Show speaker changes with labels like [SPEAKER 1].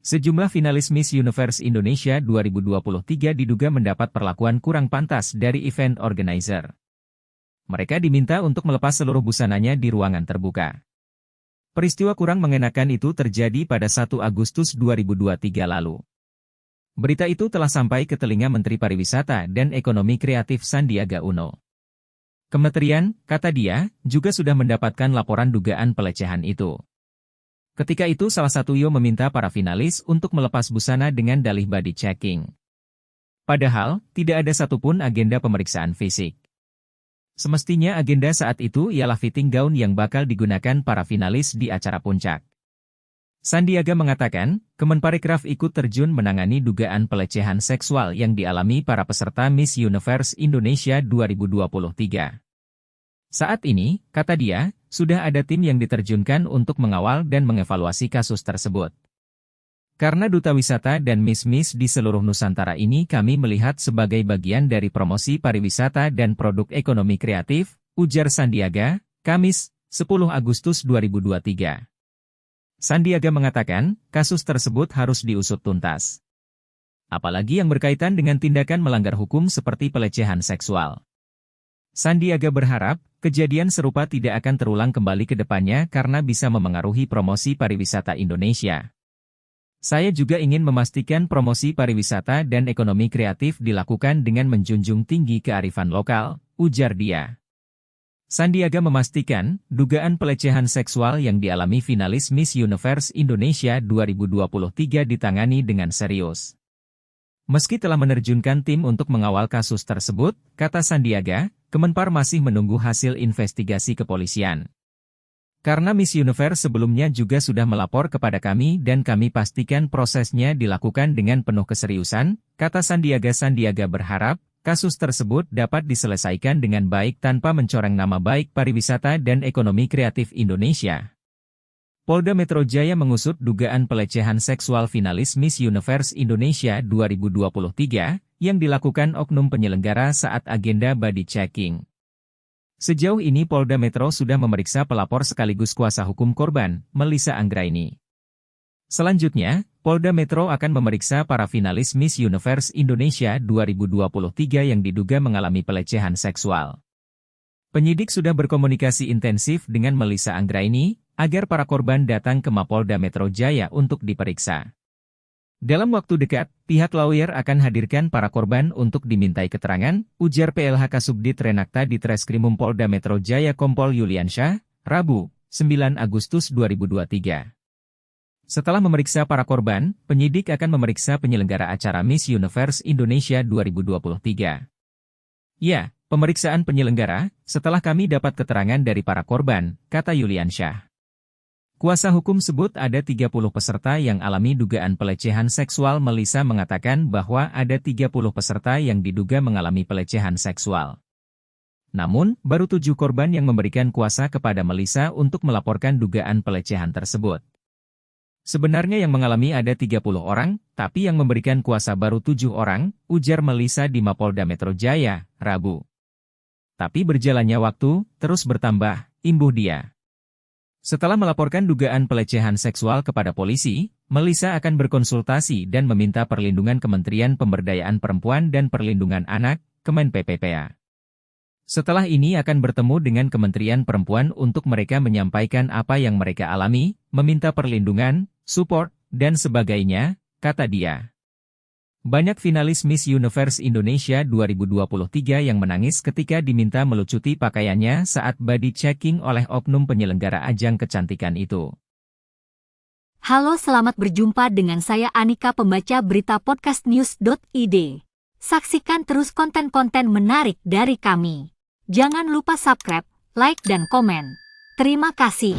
[SPEAKER 1] Sejumlah finalis Miss Universe Indonesia 2023 diduga mendapat perlakuan kurang pantas dari event organizer. Mereka diminta untuk melepas seluruh busananya di ruangan terbuka. Peristiwa kurang mengenakan itu terjadi pada 1 Agustus 2023 lalu. Berita itu telah sampai ke telinga Menteri Pariwisata dan Ekonomi Kreatif Sandiaga Uno. Kementerian, kata dia, juga sudah mendapatkan laporan dugaan pelecehan itu. Ketika itu salah satu Yo meminta para finalis untuk melepas busana dengan dalih body checking. Padahal, tidak ada satupun agenda pemeriksaan fisik. Semestinya agenda saat itu ialah fitting gown yang bakal digunakan para finalis di acara puncak. Sandiaga mengatakan, Kemenparekraf ikut terjun menangani dugaan pelecehan seksual yang dialami para peserta Miss Universe Indonesia 2023. Saat ini, kata dia, sudah ada tim yang diterjunkan untuk mengawal dan mengevaluasi kasus tersebut. Karena Duta Wisata dan Miss-Miss di seluruh Nusantara ini kami melihat sebagai bagian dari promosi pariwisata dan produk ekonomi kreatif, ujar Sandiaga, Kamis, 10 Agustus 2023. Sandiaga mengatakan, kasus tersebut harus diusut tuntas. Apalagi yang berkaitan dengan tindakan melanggar hukum seperti pelecehan seksual. Sandiaga berharap, kejadian serupa tidak akan terulang kembali ke depannya karena bisa memengaruhi promosi pariwisata Indonesia. Saya juga ingin memastikan promosi pariwisata dan ekonomi kreatif dilakukan dengan menjunjung tinggi kearifan lokal, ujar dia. Sandiaga memastikan, dugaan pelecehan seksual yang dialami finalis Miss Universe Indonesia 2023 ditangani dengan serius. Meski telah menerjunkan tim untuk mengawal kasus tersebut, kata Sandiaga, Kemenpar masih menunggu hasil investigasi kepolisian. Karena Miss Universe sebelumnya juga sudah melapor kepada kami dan kami pastikan prosesnya dilakukan dengan penuh keseriusan, kata Sandiaga. Sandiaga berharap, kasus tersebut dapat diselesaikan dengan baik tanpa mencoreng nama baik pariwisata dan ekonomi kreatif Indonesia. Polda Metro Jaya mengusut dugaan pelecehan seksual finalis Miss Universe Indonesia 2023 yang dilakukan oknum penyelenggara saat agenda body checking. Sejauh ini Polda Metro sudah memeriksa pelapor sekaligus kuasa hukum korban, Melissa Anggraini. Selanjutnya, Polda Metro akan memeriksa para finalis Miss Universe Indonesia 2023 yang diduga mengalami pelecehan seksual. Penyidik sudah berkomunikasi intensif dengan Melissa Anggraini, agar para korban datang ke Mapolda Metro Jaya untuk diperiksa. Dalam waktu dekat, pihak lawyer akan hadirkan para korban untuk dimintai keterangan, ujar PLH Kasubdit Renakta di Treskrimum Polda Metro Jaya Kompol Yuliansyah, Rabu, 9 Agustus 2023. Setelah memeriksa para korban, penyidik akan memeriksa penyelenggara acara Miss Universe Indonesia 2023. Ya, pemeriksaan penyelenggara, setelah kami dapat keterangan dari para korban, kata Yuliansyah. Kuasa hukum sebut ada 30 peserta yang alami dugaan pelecehan seksual. Melissa mengatakan bahwa ada 30 peserta yang diduga mengalami pelecehan seksual. Namun, baru 7 korban yang memberikan kuasa kepada Melissa untuk melaporkan dugaan pelecehan tersebut. Sebenarnya yang mengalami ada 30 orang, tapi yang memberikan kuasa baru 7 orang, ujar Melissa di Mapolda Metro Jaya, Rabu. Tapi berjalannya waktu, terus bertambah, imbuh dia. Setelah melaporkan dugaan pelecehan seksual kepada polisi, Melissa akan berkonsultasi dan meminta perlindungan Kementerian Pemberdayaan Perempuan dan Perlindungan Anak, Kemen PPPA. Setelah ini akan bertemu dengan Kementerian Perempuan untuk mereka menyampaikan apa yang mereka alami, meminta perlindungan, support, dan sebagainya, kata dia. Banyak finalis Miss Universe Indonesia 2023 yang menangis ketika diminta melucuti pakaiannya saat body checking oleh oknum penyelenggara ajang kecantikan itu.
[SPEAKER 2] Halo, selamat berjumpa dengan saya Anika, pembaca berita podcastnews.id. Saksikan terus konten-konten menarik dari kami. Jangan lupa subscribe, like, dan komen. Terima kasih.